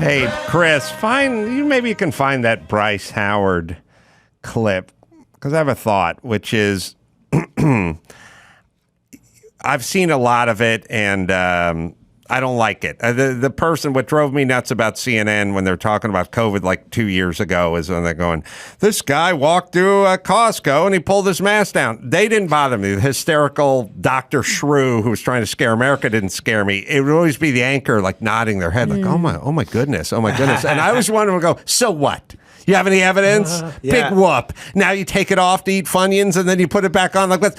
Hey, Chris, maybe you can find that Bryce Howard clip, because I have a thought, which is I've seen a lot of it, and I don't like it. The person, what drove me nuts about CNN when they're talking about COVID like 2 years ago is when they're going, this guy walked through a Costco and he pulled his mask down. They didn't bother me. The hysterical Dr. Shrew who was trying to scare America didn't scare me. It would always be the anchor like nodding their head like, oh my goodness. And I was wondering, go, so what? You have any evidence? Big whoop. Now you take it off to eat Funyuns and then you put it back on like that.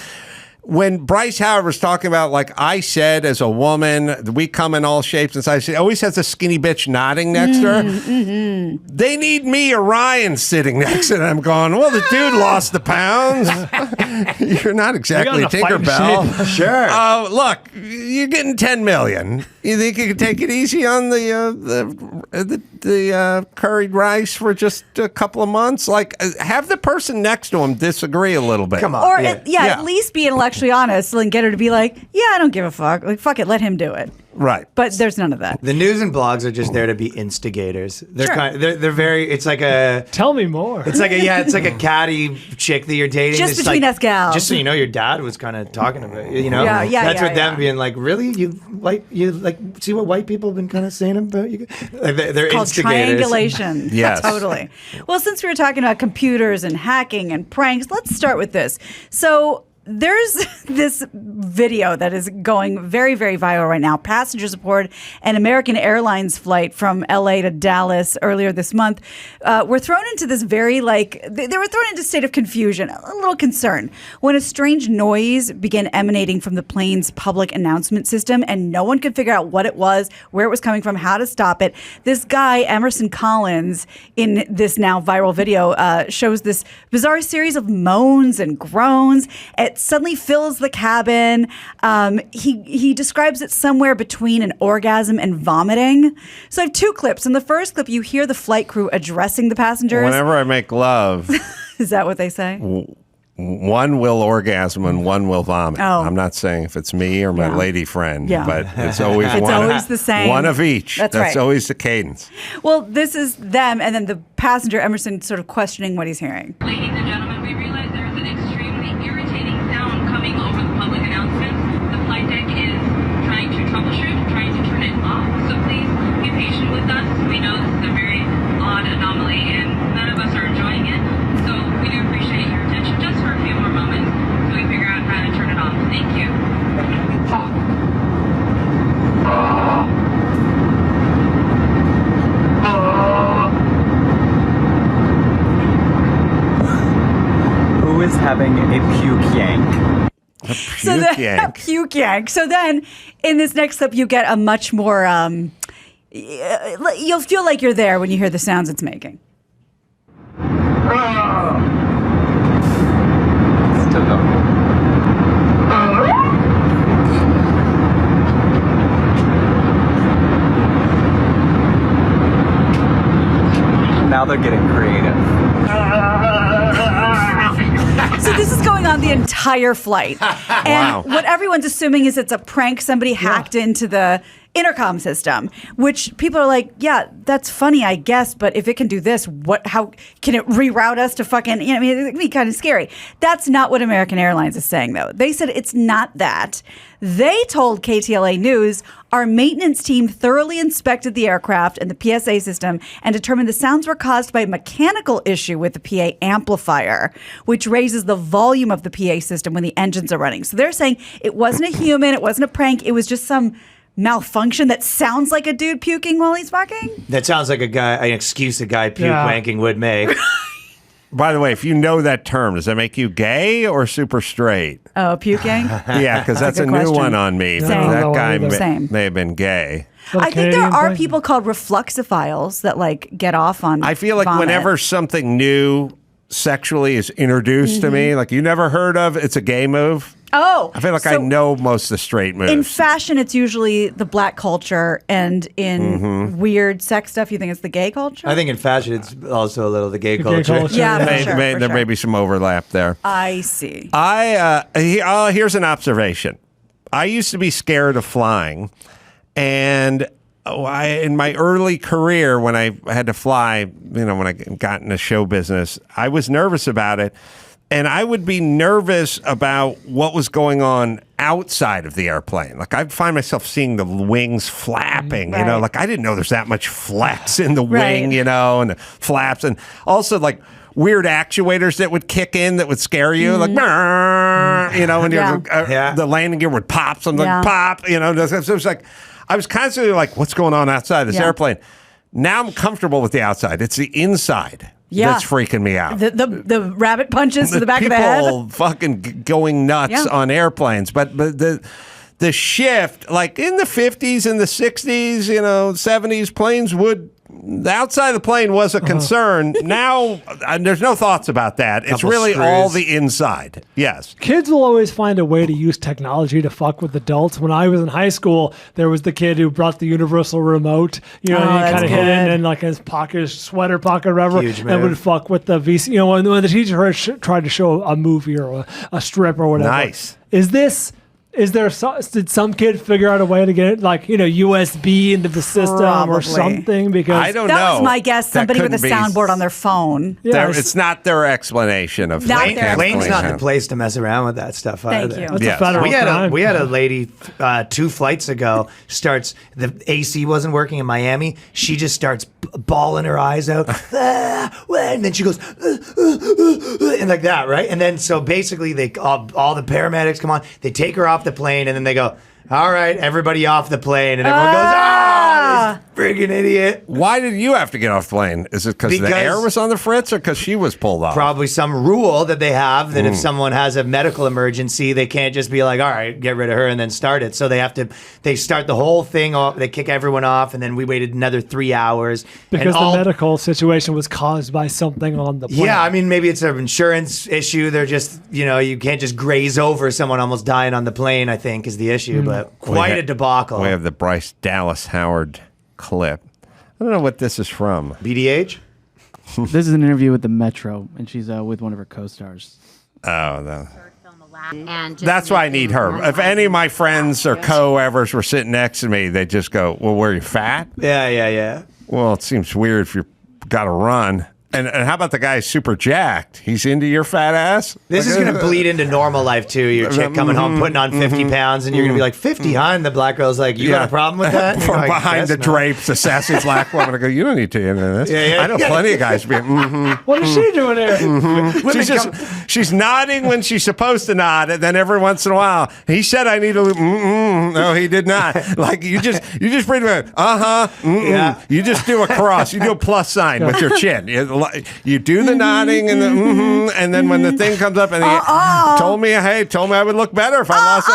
When Bryce Howard was talking about, like I said, as a woman, we come in all shapes and sizes, she always has a skinny bitch nodding next to her. Mm-hmm. They need me or Ryan sitting next to them going, well, the dude lost the pounds. You're not exactly Tinkerbell. Sure. Look, you're getting $10 million. You think you could take it easy on the curried rice for just a couple of months? Like, have the person next to him disagree a little bit. Come on. Or, at least be intellectually honest and get her to be like, yeah, I don't give a fuck. Like, fuck it, let him do it. Right. But there's none of that. The news and blogs are just there to be instigators. They're they're very, it's like a... Tell me more. It's like a catty chick that you're dating. Just it's between like, us gals. Just so you know, your dad was kind of talking about it, you know? That's what them being like, really? You see what white people have been kind of saying about you? Like, they're called instigators. triangulation. Yes. Totally. Well, since we were talking about computers and hacking and pranks, let's start with this. So there's this video that is going very, very viral right now. Passengers aboard an American Airlines flight from LA to Dallas earlier this month were thrown into this very, they were thrown into a state of confusion, a little concern, when a strange noise began emanating from the plane's public announcement system, and no one could figure out what it was, where it was coming from, how to stop it. This guy, Emerson Collins, in this now viral video, shows this bizarre series of moans and groans. It suddenly fills the cabin. He describes it somewhere between an orgasm and vomiting. So I have two clips. In the first clip, you hear the flight crew addressing the passengers. Whenever I make love. Is that what they say? One will orgasm and one will vomit. Oh. I'm not saying if it's me or my lady friend, but it's always always the same. One of each. That's right. Always the cadence. Well, this is them, and then the passenger, Emerson, sort of questioning what he's hearing. Ladies and gentlemen, we realize there is an extremely irritating sound coming over the public announcements. The flight deck is trying to troubleshoot, trying to turn it off. So please be patient with us. We know this is a very odd anomaly, and none of us are enjoying it. So we do appreciate your attention just for a few more moments so we figure out how to turn it off. Thank you. Who is having a puke yank? Puke yank. So then, in this next clip, you get a much more. You'll feel like you're there when you hear the sounds it's making. Still going. Now they're getting creative. So this is going on the entire flight. And what everyone's assuming is it's a prank. Somebody hacked into the intercom system, which people are like, yeah, that's funny, I guess, but if it can do this, how can it reroute us to fucking, it'd be kind of scary. That's not what American Airlines is saying, though. They said it's not that. They told KTLA News, our maintenance team thoroughly inspected the aircraft and the PSA system and determined the sounds were caused by a mechanical issue with the PA amplifier, which raises the volume of the PA system when the engines are running. So they're saying it wasn't a human, it wasn't a prank, it was just some malfunction that sounds like a dude puking while he's fucking? That sounds like an excuse a guy puke wanking would make. By the way, if you know that term, does that make you gay or super straight? Oh, puking? Yeah, because that's a new one on me. But that guy may have been gay. I think there are people called refluxophiles that get off on I feel like vomit. whenever something new sexually is introduced to me, like you never heard of, it's a gay move. Oh, I feel like I know most of the straight moves. In fashion, it's usually the black culture, and in weird sex stuff, you think it's the gay culture? I think in fashion, it's also a little the gay culture. Yeah, there may be some overlap there. I see. Here's an observation. I used to be scared of flying, and in my early career, when I had to fly, when I got into show business, I was nervous about it. And I would be nervous about what was going on outside of the airplane. Like, I'd find myself seeing the wings flapping, right. Like, I didn't know there's that much flex in the wing, and the flaps. And also, like, weird actuators that would kick in that would scare you, like, when the landing gear would pop, something pop, So it was like, I was constantly like, what's going on outside this airplane? Now I'm comfortable with the outside. It's the inside. That's freaking me out. The rabbit punches to the back of the head. People fucking going nuts on airplanes. But the shift, like in the 50s and the 60s, 70s, planes the outside of the plane was a concern. Now, there's no thoughts about that. It's really all the inside. Yes. Kids will always find a way to use technology to fuck with adults. When I was in high school, there was the kid who brought the universal remote, and he kind of hid it in like his pocket, sweater pocket, or whatever, and would fuck with the VC. When the teacher tried to show a movie or a strip or whatever. Nice. Did some kid figure out a way to get it, like, USB into the system or something? Because I don't know. That was my guess. Somebody with a soundboard on their phone. It's not their explanation of plane's not the place to mess around with that stuff either. Thank you. That's a federal crime. We had a lady 2 flights ago the AC wasn't working in Miami. She just starts bawling her eyes out, and then she goes and like that, right? And then so basically all the paramedics come on, they take her off the plane, and then they go, all right, everybody off the plane, and everyone goes, this friggin' idiot. Why did you have to get off the plane? Is it because the air was on the fritz, or because she was pulled off? Probably some rule that they have that if someone has a medical emergency, they can't just be like, all right, get rid of her and then start it. So they start the whole thing off, they kick everyone off, and then we waited another 3 hours. Because the medical situation was caused by something on the plane. Yeah, I mean, maybe it's an insurance issue. They're just, you can't just graze over someone almost dying on the plane, I think, is the issue. But quite a debacle. We have the Bryce Dallas Howard clip. I don't know what this is from. BDH? This is an interview with the Metro, and she's with one of her co-stars. Oh, no. That's why I need her. If any of my friends or co-evers were sitting next to me, they'd just go, well, were you fat? Yeah. Well, it seems weird if you got to run. And how about the guy super jacked? He's into your fat ass? This is going to bleed into normal life, too. Your chick coming home, putting on 50 pounds, and you're going to be like, 50, huh? And the black girl's like, you got a problem with that? From behind the drapes, a sassy black woman. I go, you don't need to get into this. I know plenty of guys being, What is she doing there? She's nodding when she's supposed to nod, and then every once in a while, he said I need to, no, he did not. Like, you just bring it, You just do a cross. You do a plus sign with your chin. You do the nodding and the and then when the thing comes up and he told me I would look better if I lost it.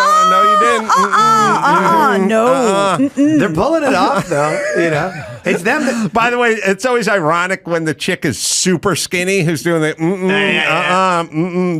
No, you didn't. They're pulling it off though. It's them. By the way, it's always ironic when the chick is super skinny who's doing the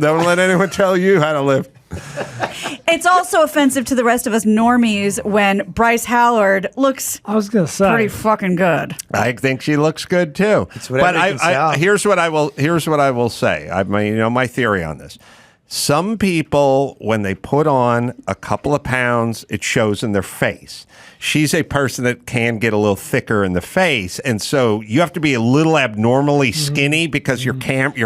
Don't let anyone tell you how to live. It's also offensive to the rest of us normies when Bryce Howard looks pretty fucking good. I think she looks good too. But here's what I will say. I mean, my theory on this. Some people, when they put on a couple of pounds, it shows in their face. She's a person that can get a little thicker in the face, and so you have to be a little abnormally skinny because your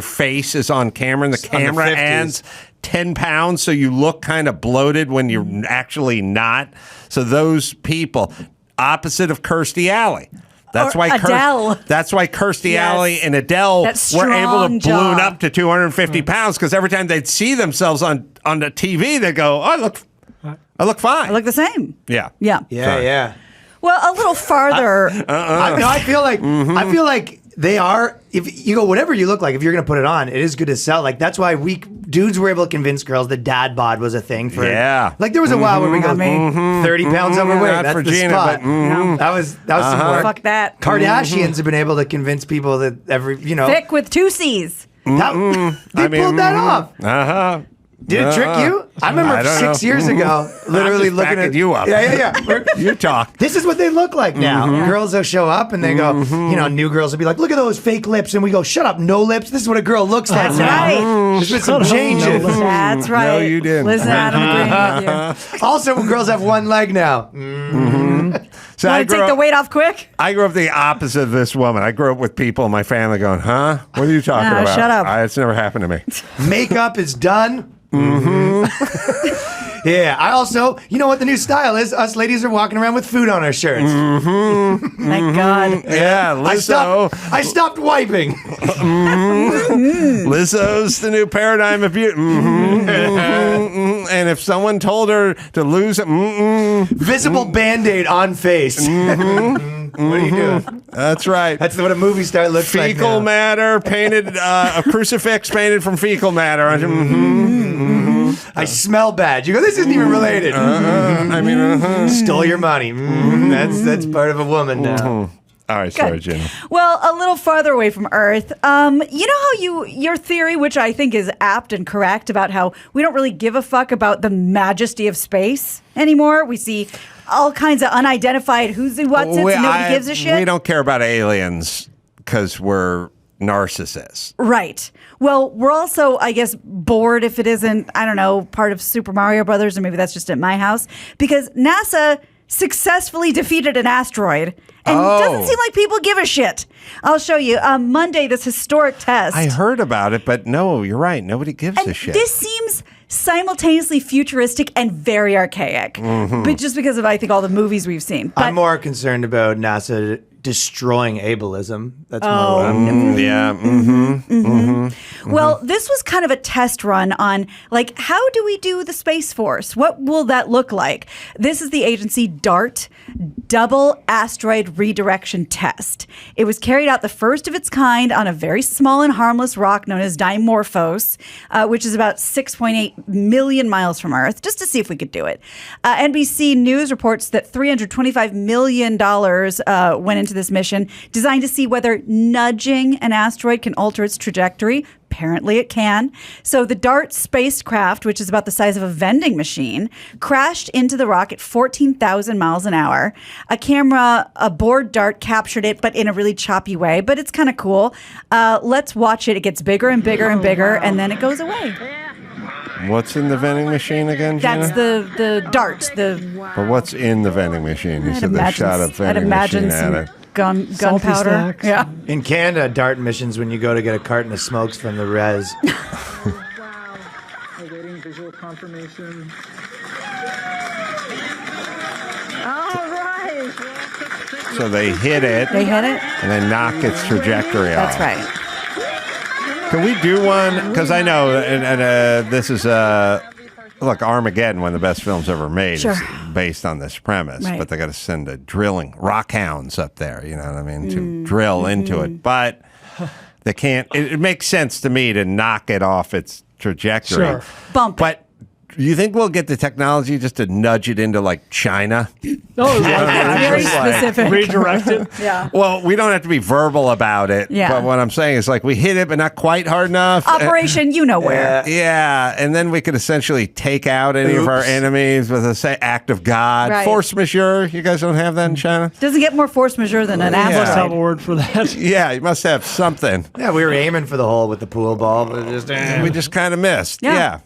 face is on camera, and the camera adds 10 pounds, so you look kind of bloated when you're actually not. So those people, opposite of Kirstie Alley. That's why Kirstie Alley and Adele were able to balloon up to 250 pounds, because every time they'd see themselves on the TV, they'd go, I look fine. I look the same. Yeah. Well, a little farther. I feel like they are. If you go, whatever you look like, if you're going to put it on, it is good to sell. Like, that's why dudes were able to convince girls that dad bod was a thing for. Yeah. Like, there was a while where we go 30 pounds overweight. That's for the Gina, spot. That was some work. Fuck that. Kardashians have been able to convince people that thick with 2 C's. They pulled that off. Did it trick you? I remember 6 years ago, literally looking at you up. Yeah. You talk. This is what they look like now. Girls will show up and they go, new girls will be like, look at those fake lips. And we go, shut up, no lips. This is what a girl looks like now. Right. There's been some changes. That's right. No, you didn't. Listen, Adam, agreeing with you. Also, girls have one leg now. So Want to take the weight off quick? I grew up the opposite of this woman. I grew up with people in my family going, huh? What are you talking about? Shut up. It's never happened to me. Makeup is done. Yeah, I also, you know what the new style is? Us ladies are walking around with food on our shirts. Thank God. Yeah, Lizzo. I stopped wiping. Lizzo's the new paradigm of beauty. And if someone told her to lose it, Visible Band-Aid on face. What are you doing? that's right. That's what a movie star looks like Fecal now. matter painted, a crucifix painted from fecal matter. I smell bad. You go, this isn't even related. Stole your money. That's part of a woman now. All right, sorry, Gina. Well, a little farther away from Earth. You know how your theory, which I think is apt and correct, about how we don't really give a fuck about the majesty of space anymore. We see all kinds of unidentified who's and what's and nobody gives a shit. We don't care about aliens because we're narcissists. Right. Well, we're also, I guess, bored if it isn't, I don't know, part of Super Mario Brothers, or maybe that's just at my house, because NASA successfully defeated an asteroid. And it doesn't seem like people give a shit. I'll show you. Monday, this historic test. I heard about it, but no, you're right. Nobody gives a shit. This seems simultaneously futuristic and very archaic. But just because of, I think, all the movies we've seen. But, I'm more concerned about NASA destroying ableism. That's more what I'm Well, this was kind of a test run on, like, how do we do the Space Force? What will that look like? This is the agency DART, Double Asteroid Redirection Test. It was carried out the first of its kind on a very small and harmless rock known as Dimorphos, which is about 6.8 million miles from Earth, just to see if we could do it. NBC News reports that $325 million went into this mission, designed to see whether nudging an asteroid can alter its trajectory. Apparently it can. So the DART spacecraft, which is about the size of a vending machine, crashed into the rock at 14,000 miles an hour. A camera aboard DART captured it, but in a really choppy way. But it's kind of cool. Let's watch it. It gets bigger and bigger and bigger, and then it goes away. What's in the vending machine again, Gina? That's the DART. But what's in the vending machine? You said they shot a vending machine at it. Gunpowder. snacks. Yeah. In Canada, DART missions when you go to get a carton of smokes from the res. Wow. Awaiting visual confirmation. All right. So they hit it. They hit it? And they knock its trajectory off. That's right. Can we do one? Because I know, and this is, look, Armageddon, one of the best films ever made, Sure. is based on this premise. Right. But they got to send a drilling rock hounds up there, you know what I mean, to drill into it. But they can't. It makes sense to me to knock it off its trajectory. Sure. Bump. But you think we'll get the technology just to nudge it into like China? Oh, Very specific. redirect it. Yeah. Well, we don't have to be verbal about it. Yeah. But what I'm saying is, like, we hit it, but not quite hard enough. Operation you know where. Yeah, and then we could essentially take out any of our enemies with a act of God. Right. Force majeure. You guys don't have that in China? Doesn't get more force majeure than an Yeah. Must have a asteroid. word for that. Yeah, you must have something. Yeah, we were aiming for the hole with the pool ball, but We just kind of missed. Yeah. Yeah.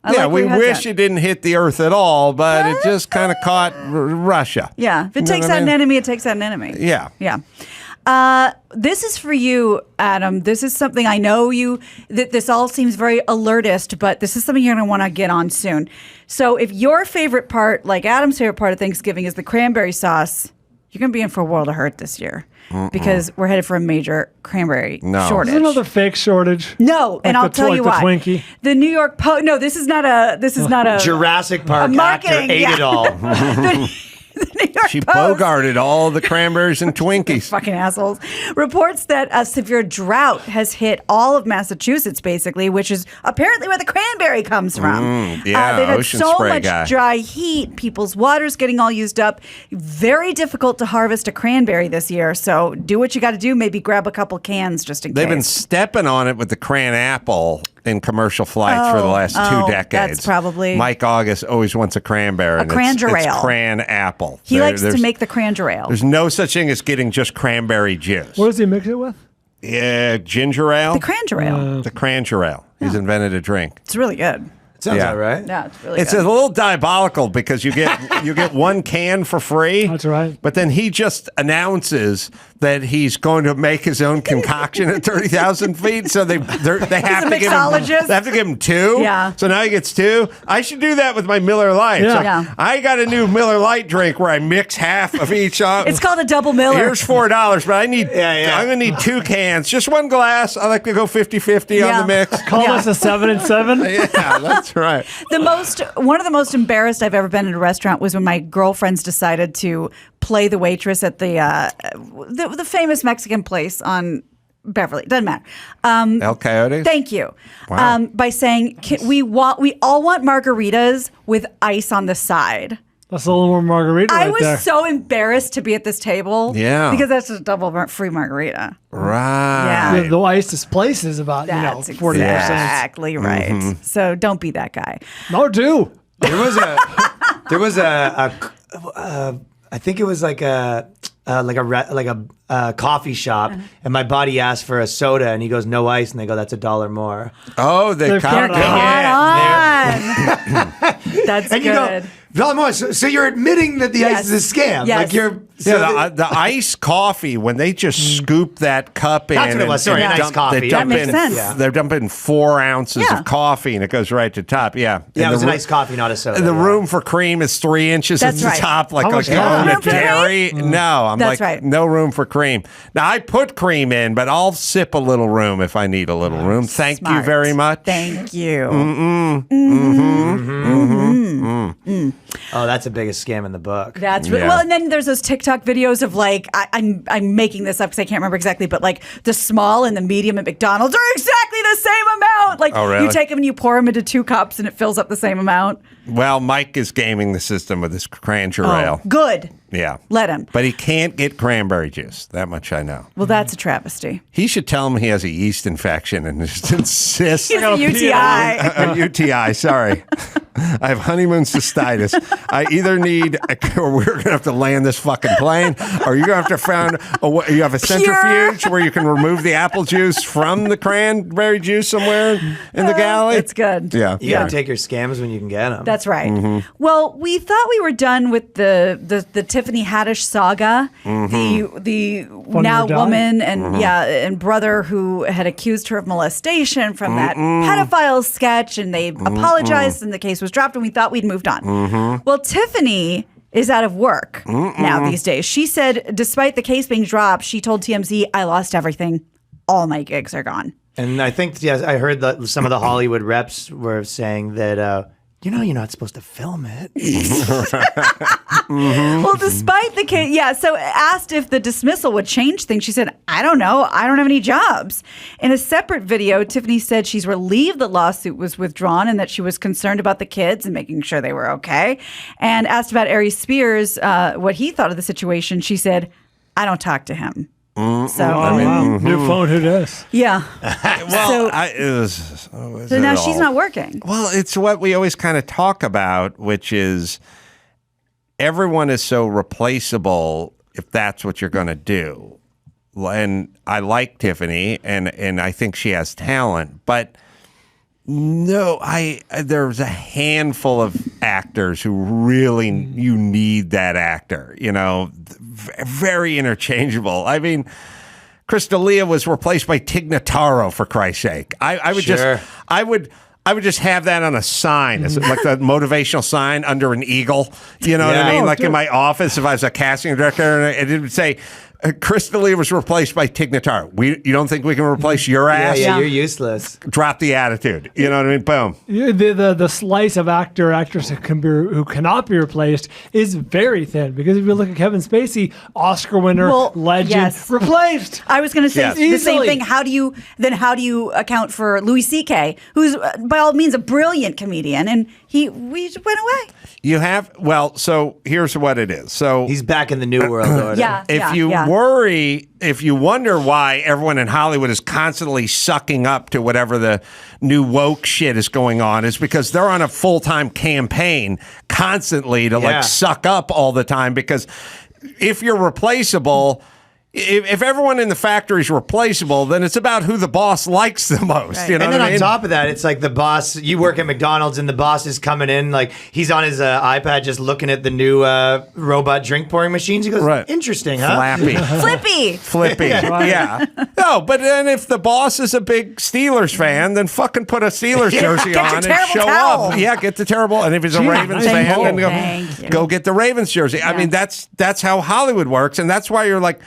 I like we where your head's wish at. it didn't hit the Earth at all, but it just kind of caught Russia. Yeah. If it You know takes what I out an mean? enemy, it takes out an enemy. Yeah. Yeah. This is for you, Adam. This is something I know that this all seems very alertist, but this is something you're going to want to get on soon. So if your favorite part, like Adam's favorite part of Thanksgiving, is the cranberry sauce, you're going to be in for a world of hurt this year because we're headed for a major cranberry shortage. Is there another fake shortage? No, and Like I'll tell you the why. Twinkie? The New York Post. No, this is not a Jurassic Park actor marketing, ate yeah. it all. the New York She Post. bogarted all the cranberries and Twinkies. Fucking assholes. Reports that a severe drought has hit all of Massachusetts, basically, which is apparently where the cranberry comes from. Yeah, they've had ocean so spray much guy. dry heat. People's water's getting all used up. Very difficult to harvest a cranberry this year. So do what you got to do. Maybe grab a couple cans just in They've been case. stepping on it with the cran apple in commercial flights for the last 2 decades. that's probably- Mike August always wants a cranberry. and cranberry it's ale. cran apple. He likes to there's- make the cranberry ale. There's no such thing as getting just cranberry juice. What does he mix it with? Yeah, ginger ale. The cranberry ale. The cranberry ale. He's invented a drink. It's really good. Sounds all right. Yeah, it's really It's good. a little diabolical because you get one can for free. That's right. But then he just announces that he's going to make his own concoction at 30,000 feet. So they have a to give him. mixologist. They have to give him two. Yeah. So now he gets two. I should do that with my Miller Lite. Yeah. So Yeah. I got a new Miller Lite drink where I mix half of each. It's called a double Miller. Here's $4, but I need. Yeah. I'm gonna need 2 cans, just one glass. I like to go 50-50 on Yeah. the mix. Call us a 7 and 7. Yeah, that's right. One of the most embarrassed I've ever been in a restaurant was when my girlfriends decided to play the waitress at the famous Mexican place on Beverly. Doesn't matter. El Coyote. Thank you. Wow. By saying we all want margaritas with ice on the side. That's a little more margarita I right was there. so embarrassed to be at this table. Yeah. Because that's a double free margarita. Right. Yeah. The Isis place is about, That's 40%. exactly right. Mm-hmm. So don't be that guy. No, do. There was a I think it was like a coffee shop, and my buddy asked for a soda, and he goes, "No ice," and they go, "That's $1 more." Oh, they They're caught caught him. on. That's And good. you go, $1 more. So you're admitting that the ice is a scam. Yes. Like you're. Yeah, the iced coffee, when they just scoop that cup in. That's what it was. Sorry, and an iced coffee. They That dump makes in, sense. Yeah. They're dumping 4 ounces Yeah. of coffee and it goes right to the top. Yeah. Yeah, And it was the an ro- iced coffee, not a soda. The yeah. room for cream is 3 inches That's at the right. top, like How much you room own a for cream? dairy. No, I'm That's like, right. no room for cream. Now, I put cream in, but I'll sip a little room if I need a little room. Thank you Smart. very much. Thank you. Oh, that's the biggest scam in the book. That's really, Yeah. well, and then there's those TikTok videos of like I'm making this up because I can't remember exactly, but like the small and the medium at McDonald's are exactly the same amount. Like Oh, really? you take them and you pour them into 2 cups and it fills up the same amount. Well, Mike is gaming the system with his Cranberry ale. Good. Yeah. Let him. But he can't get cranberry juice. That much I know. Well, that's a travesty. He should tell him he has a yeast infection and just insist. It's a UTI. A UTI, sorry. I have honeymoon cystitis. I either need, or we're going to have to land this fucking plane, or you're going to have to find, you have a centrifuge where you can remove the apple juice from the cranberry juice somewhere in the galley. It's good. Yeah. You gotta take your scams when you can get them. That's right. Mm-hmm. Well, we thought we were done with the Tiffany Haddish saga. Mm-hmm. The Funny now or die. woman and brother who had accused her of molestation from that pedophile sketch, and they apologized, and the case was dropped, and we thought we'd moved on. Well, Tiffany is out of work now these days. She said, despite the case being dropped, she told TMZ, "I lost everything. All my gigs are gone." And I think, yes, I heard that some of the Hollywood reps were saying that, you're not supposed to film it. Well, despite the case, so asked if the dismissal would change things, she said, "I don't know. I don't have any jobs." In a separate video, Tiffany said she's relieved the lawsuit was withdrawn and that she was concerned about the kids and making sure they were okay. And asked about Ari Spears, what he thought of the situation, she said, "I don't talk to him." So, New phone, who does? yeah. Well, So now she's not working. Well, it's what we always kind of talk about, which is everyone is so replaceable if that's what you're going to do. And I like Tiffany, and I think she has talent, but no, there's a handful of actors who really you need that actor, very interchangeable. I mean, Crystalia was replaced by Tig Notaro, for Christ's sake. I would Sure. I would just have that on a sign, as like the motivational sign under an eagle. You know what I Yeah. mean? Oh, Like in my office, if I was a casting director, and it would say, Crystalia was replaced by Tig Notaro. You don't think we can replace your ass? Yeah, you're useless. Drop the attitude. You know what I mean? Boom. The slice of actress who cannot be replaced is very thin, because if you look at Kevin Spacey, Oscar winner, legend, yes. replaced. I was going to say Yes. the same Easily. thing. How do you account for Louis C.K., who's by all means a brilliant comedian, and we just went away. You have, so here's what it is. So He's back in the new world order. Yeah. if you wonder why everyone in Hollywood is constantly sucking up to whatever the new woke shit is going on, is because they're on a full-time campaign constantly to Yeah. suck up all the time, because if you're replaceable, if everyone in the factory is replaceable, then it's about who the boss likes the most. Right. You know And then what I mean? on top of that, it's like the boss, you work at McDonald's and the boss is coming in, like he's on his iPad just looking at the new robot drink pouring machines. He goes, Right. interesting, huh? Flappy. Flippy. Yeah. No, but then if the boss is a big Steelers fan, then fucking put a Steelers jersey Get your on and terrible show towel. up. Yeah, get the terrible. And if he's a Gee, Ravens thank fan, you. then Thank you. go get the Ravens jersey. I mean, that's how Hollywood works, and that's why you're like,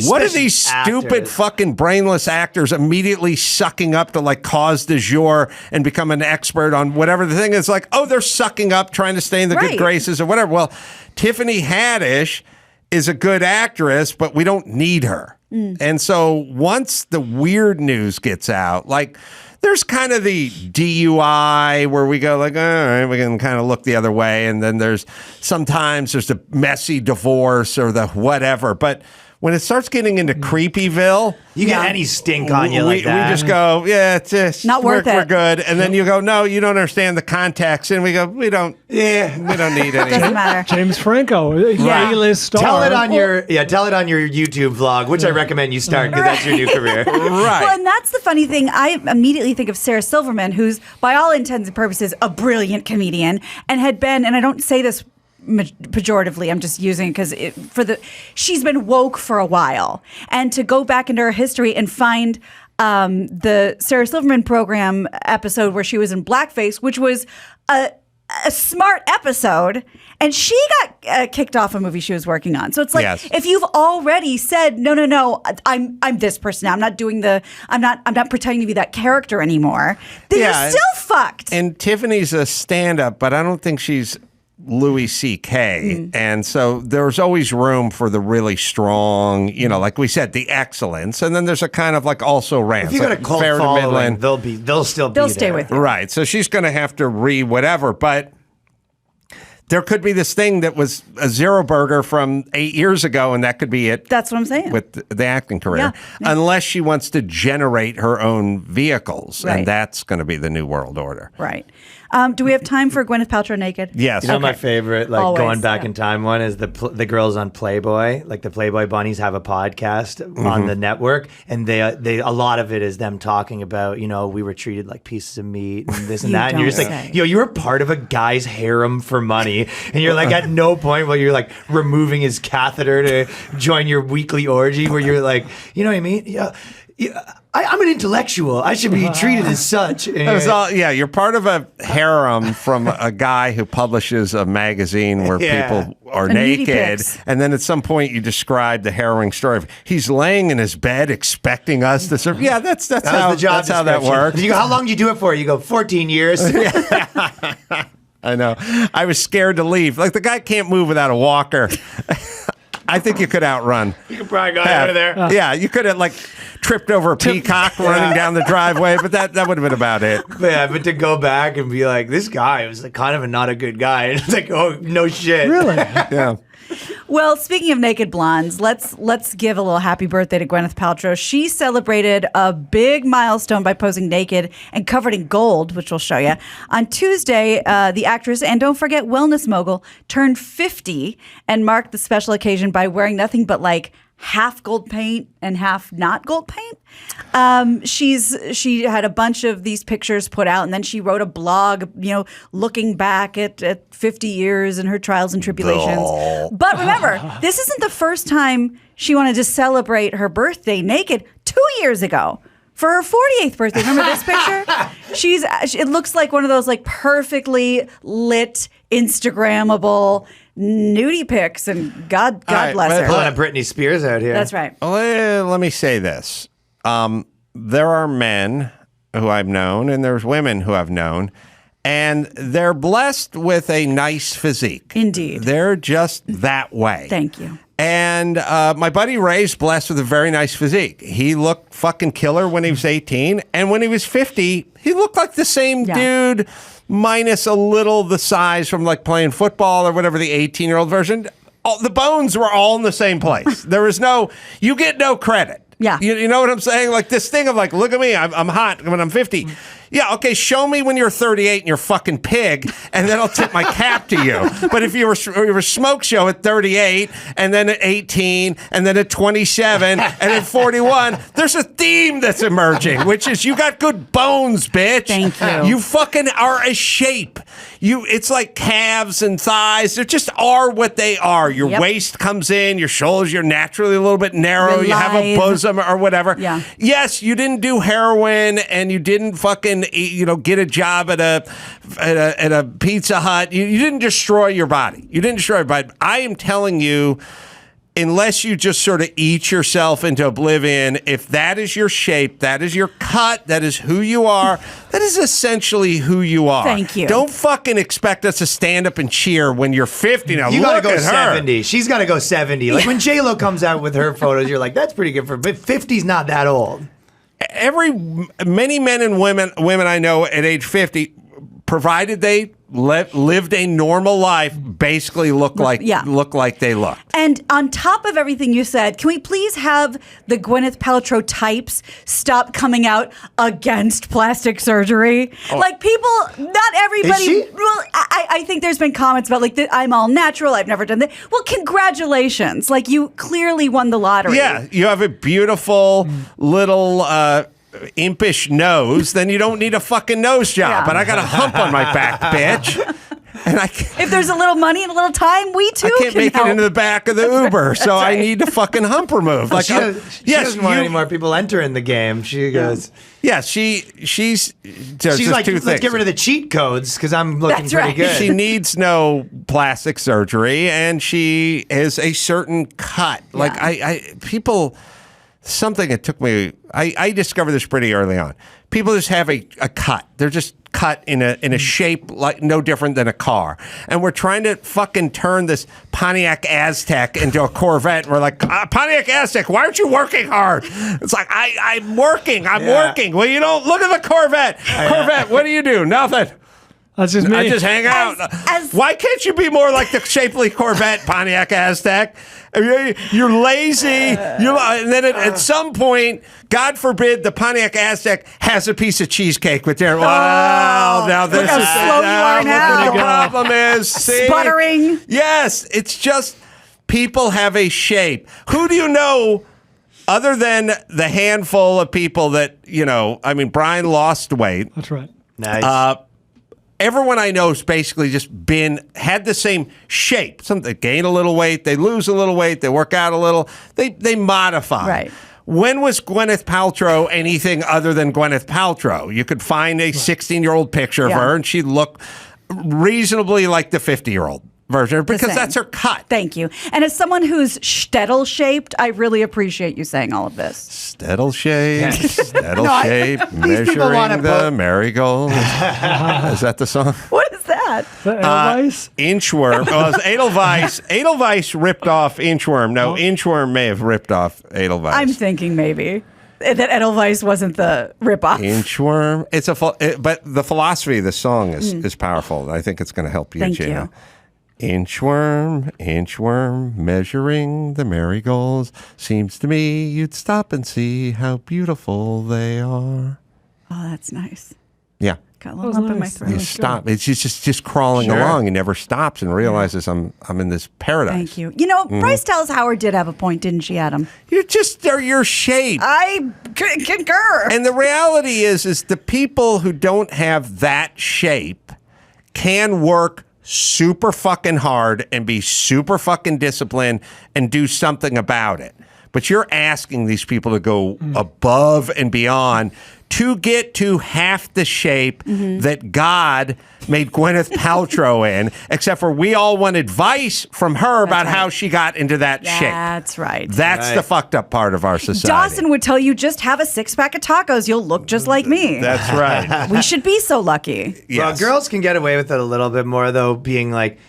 what are Especially these stupid actors. fucking brainless actors immediately sucking up to like cause du jour and become an expert on whatever the thing is? Like, oh, they're sucking up, trying to stay in the Right. good graces or whatever. Well, Tiffany Haddish is a good actress, but we don't need her. And so once the weird news gets out, like there's kind of the DUI where we go like, all right, we can kind of look the other way. And then sometimes there's the messy divorce or the whatever. But when it starts getting into Creepyville, You get any stink on you like that. we just go, yeah, it's just Not worth we're it. good. And then you go, no, you don't understand the context. And we go, we don't need any. Doesn't matter. James Franco, A-list star. Tell it on your YouTube vlog, which I recommend you start because that's your new career. Right. Well, and that's the funny thing. I immediately think of Sarah Silverman, who's, by all intents and purposes, a brilliant comedian, and had been, and I don't say this pejoratively, I'm just using it because she's been woke for a while, and to go back into her history and find the Sarah Silverman program episode where she was in blackface, which was a smart episode, and she got kicked off a movie she was working on. So it's like, Yes. if you've already said no, I'm this person now. I'm not pretending to be that character anymore. Then Yeah, you're still fucked. And Tiffany's a stand-up, but I don't think she's Louis C.K. And so there's always room for the really strong, like we said, the excellence. And then there's a kind of like also rants. If you got a like cult fair to following, middling. they'll still be They'll there. stay with you. Right. So she's going to have to whatever. But there could be this thing that was a Zero Burger from 8 years ago, and that could be it. That's what I'm saying. With the acting career, Yeah. unless she wants to generate her own vehicles, Right. and that's going to be the new world order. Right. Do we have time for Gwyneth Paltrow naked? Yes. You know my favorite, like Always, going back yeah. in time one is the girls on Playboy. Like the Playboy bunnies have a podcast on the network, and they a lot of it is them talking about we were treated like pieces of meat and this and You that, and you're just don't like, say. you were part of a guy's harem for money, and you're like at no point where you're like removing his catheter to join your weekly orgy, where you're like, you know what I mean? Yeah. I'm an intellectual. I should be treated as such. It was you're part of a harem from a guy who publishes a magazine where Yeah. people are And nudie naked. pics. And then at some point you describe the harrowing story of he's laying in his bed expecting us to serve. Yeah, that's That was how the job that's how that description. works. You go, how long do you do it for? You go, 14 years. I know. I was scared to leave. Like the guy can't move without a walker. I think you could outrun. You could probably go out of there. Yeah, you could have like tripped over a peacock running down the driveway, but that would have been about it. But to go back and be like, this guy was like kind of not a good guy. And it's like, oh, no shit. Really? Yeah. Well, speaking of naked blondes, let's give a little happy birthday to Gwyneth Paltrow. She celebrated a big milestone by posing naked and covered in gold, which we'll show you. On Tuesday, the actress, and don't forget wellness mogul, turned 50 and marked the special occasion by wearing nothing but like half gold paint and half not gold paint. She had a bunch of these pictures put out, and then she wrote a blog, looking back at 50 years and her trials and tribulations. But remember, this isn't the first time she wanted to celebrate her birthday naked. 2 years ago, for her 48th birthday. Remember this picture? It looks like one of those like perfectly lit, Instagrammable nudie pics, and God right, bless well, her. Pulling a Britney Spears out here. That's right. Let me say this. There are men who I've known, and there's women who I've known, and they're blessed with a nice physique. Indeed. They're just that way. Thank you. And my buddy Ray's blessed with a very nice physique. He looked fucking killer when he was 18, and when he was 50, he looked like the same dude, minus a little the size from like playing football or whatever, the 18-year-old version. The bones were all in the same place. There was you get no credit. Yeah. You know what I'm saying? Like this thing of like, look at me, I'm hot when I'm 50. Yeah, okay, show me when you're 38 and you're fucking pig, and then I'll tip my cap to you. But if you were a smoke show at 38, and then at 18, and then at 27, and at 41, there's a theme that's emerging, which is you got good bones, bitch. Thank you. You fucking are a shape. It's like calves and thighs. They just are what they are. Your waist comes in, your shoulders, you're naturally a little bit narrow. You have a bosom or whatever. Yeah. Yes, you didn't do heroin and you didn't fucking get a job at a Pizza Hut. You didn't destroy your body. You didn't destroy your body. I am telling you, unless you just sort of eat yourself into oblivion, if that is your shape, that is your cut, that is who you are, that is essentially who you are. Thank you. Don't fucking expect us to stand up and cheer when you're 50 now. You gotta go at her. 70. She's gotta go 70. Like when J-Lo comes out with her photos, you're like, that's pretty good but 50's not that old. Many men and women I know at age 50, provided they lived a normal life, basically look like they looked. And on top of everything you said, can we please have the Gwyneth Paltrow types stop coming out against plastic surgery? Like people, not everybody. Is she? Well, I think there's been comments about like I'm all natural. I've never done that. Well, congratulations! Like you clearly won the lottery. Yeah, you have a beautiful little. Impish nose, then you don't need a fucking nose job. Yeah. But I got a hump on my back, bitch. And if there's a little money and a little time, we too I can't make help. it into the back of the Uber, so right. I need a fucking hump removed. She doesn't want any more people entering the game. She goes. Yeah, she's like, two let's things. get rid of the cheat codes because I'm looking That's pretty right. good. She needs no plastic surgery, and she is a certain cut. Like people. Something that took me. I discovered this pretty early on. People just have a cut. They're just cut in a shape like no different than a car. And we're trying to fucking turn this Pontiac Aztec into a Corvette. And we're like, Pontiac Aztec, why aren't you working hard? It's like I'm working. I'm working. Well, you don't look at the Corvette. Corvette, what do you do? Nothing. That's just me. I just hang out. Why can't you be more like the shapely Corvette Pontiac Aztec? You're lazy. And then at some point, God forbid, the Pontiac Aztec has a piece of cheesecake with there. Wow, now this look how is slow you are now. The problem is sputtering. Yes, it's just people have a shape. Who do you know? Other than the handful of people that I mean, Brian lost weight. That's right. Nice. Everyone I know has basically just had the same shape. Some they gain a little weight, they lose a little weight, they work out a little, they modify. Right. When was Gwyneth Paltrow anything other than Gwyneth Paltrow? You could find a 16-year-old picture of her, and she'd look reasonably like the 50-year-old version because that's her cut. Thank you. And as someone who's shtetl shaped, I really appreciate you saying all of this. Shtetl shape, measuring the marigold. Is that the song? What is that? Edelweiss? Inchworm. Well, it's Edelweiss. Edelweiss ripped off Inchworm. No, Inchworm may have ripped off Edelweiss. I'm thinking maybe that Edelweiss wasn't the ripoff. Inchworm. But the philosophy of the song is powerful. I think it's going to help you, Thank Gina. you. Inchworm, measuring the marigolds. Seems to me you'd stop and see how beautiful they are. Oh, that's nice. Yeah. Got a little lump in my nice. throat. You stop. It's just crawling along. He never stops and realizes I'm in this paradise. Thank you. Bryce Dallas Howard did have a point, didn't she, Adam? They're your shape. I concur. And the reality is the people who don't have that shape can work super fucking hard and be super fucking disciplined and do something about it. But you're asking these people to go above and beyond to get to half the shape that God made Gwyneth Paltrow in, except for we all want advice from her about how she got into that shape. That's right. That's the fucked up part of our society. Dawson would tell you just have a 6-pack of tacos. You'll look just like me. That's right. We should be so lucky. Yes. Well, girls can get away with it a little bit more, though, being like,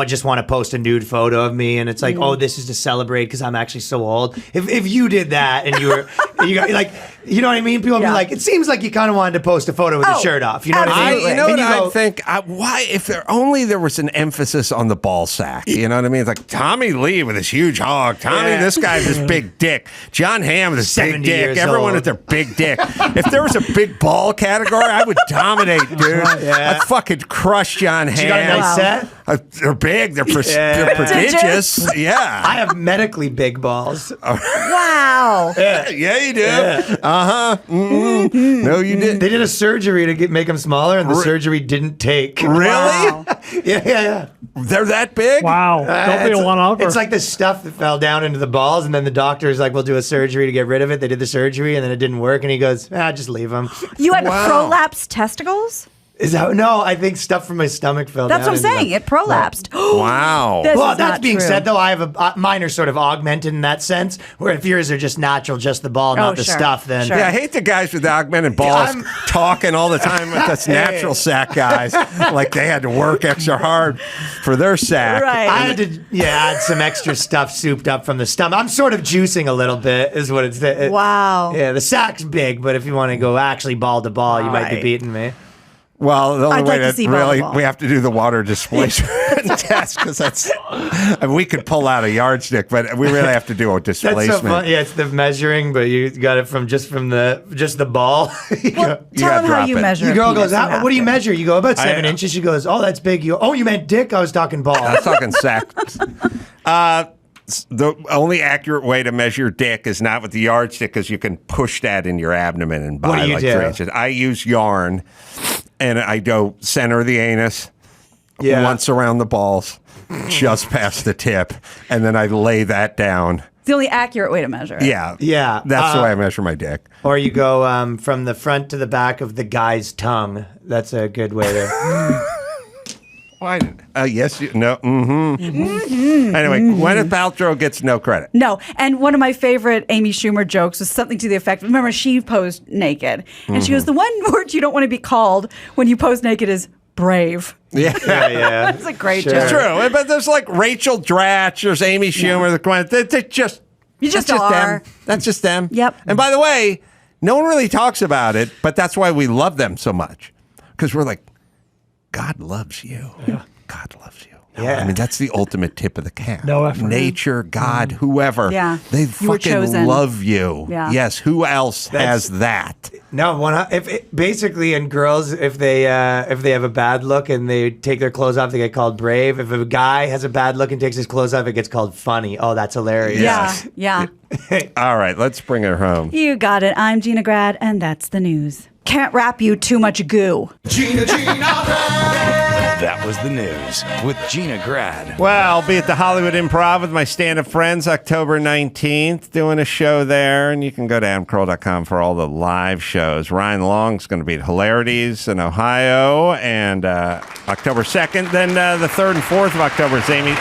just want to post a nude photo of me, and it's like, oh, this is to celebrate because I'm actually so old. If you did that and you were You got like, you know what I mean? People be like, it seems like you kind of wanted to post a photo with your shirt off. You know what I mean? You know And what you I think? Why, if there was an emphasis on the ball sack, you know what I mean? It's like Tommy Lee with his huge hog. Tommy, this guy with his big dick. John Hamm with his big dick. Everyone with their big dick. If there was a big ball category, I would dominate, dude. I'd fucking crush John Hamm. You got a nice set? They're big. They're prodigious. Yeah. I have medically big balls. Wow. Yeah, you do. Yeah. No, you didn't. They did a surgery to make them smaller, and the surgery didn't take. Really? Wow. Yeah. They're that big? Wow. Don't be a one-upper. It's like the stuff that fell down into the balls, and then the doctor's like, we'll do a surgery to get rid of it. They did the surgery, and then it didn't work, and he goes, just leave them. You had prolapsed testicles? Is that no? I think stuff from my stomach fell down. That's what I'm saying. It prolapsed. Wow. Well, That's being said, though, I have mine are sort of augmented in that sense. Where if yours are just natural, just the ball, not the stuff, then Sure. Yeah, I hate the guys with the augmented balls talking all the time with us natural sack guys, like they had to work extra hard for their sack. Right. I had to add some extra stuff souped up from the stomach. I'm sort of juicing a little bit, is what it's. Wow. Yeah, the sack's big, but if you want to go actually ball to ball, you might be beating me. Well, the only I'd way like to see really volleyball. we have to do the water displacement test because that's. I mean, we could pull out a yardstick, but we really have to do a displacement. That's so fun. Yeah, it's the measuring, but you got it from just the ball. Well, tell gotta him how drop you it. measure. The a girl penis goes, what do you measure? You go, about 7 inches. She goes, oh, that's big. You go, oh, you meant dick? I was talking ball. I was talking sack. The only accurate way to measure dick is not with the yardstick because you can push that in your abdomen and What buy do you like do? 3 inches. I use yarn and I go center of the anus, once around the balls, just past the tip, and then I lay that down. It's the only accurate way to measure it. Yeah. That's the way I measure my dick. Or you go from the front to the back of the guy's tongue. That's a good way to. Why? Yes. No. Anyway, Gwyneth Paltrow gets no credit. No, and one of my favorite Amy Schumer jokes was something to the effect. Remember, she posed naked, and she goes, "The one word you don't want to be called when you pose naked is brave." Yeah. That's a great joke. It's true, but there's like Rachel Dratch, there's Amy Schumer, the Gwyneth. They just You just that's are. them. That's just them. Yep. And by the way, no one really talks about it, but that's why we love them so much because we're like, God loves you. Yeah. God loves you. Yeah. I mean, that's the ultimate tip of the cap. No effort. Nature, God, whoever. Yeah. They You were fucking chosen. love you. Yeah. Yes. Who else has that? No, basically, in girls, if they have a bad look and they take their clothes off, they get called brave. If a guy has a bad look and takes his clothes off, it gets called funny. Oh, that's hilarious. Yeah. All right, let's bring her home. You got it. I'm Gina Grad, and that's the news. Can't wrap you too much goo. That was the news with Gina Grad. Well, I'll be at the Hollywood Improv with my stand-up friends October 19th, doing a show there, and you can go to amcroll.com for all the live shows. Ryan Long's going to be at Hilarities in Ohio, and October 2nd. Then the 3rd and 4th of October, Zany's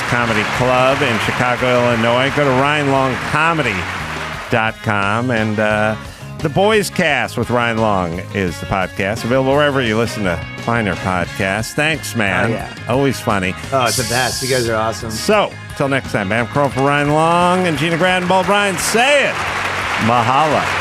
Comedy Club in Chicago, Illinois. Go to RyanLongComedy.com, and The Boys Cast with Ryan Long is the podcast. Available wherever you listen to finer podcasts. Thanks, man. Oh, yeah. Always funny. Oh, it's the best. You guys are awesome. So, till next time, Bam Crow for Ryan Long and Gina Grad and Ball Bryan. Say it. Mahala.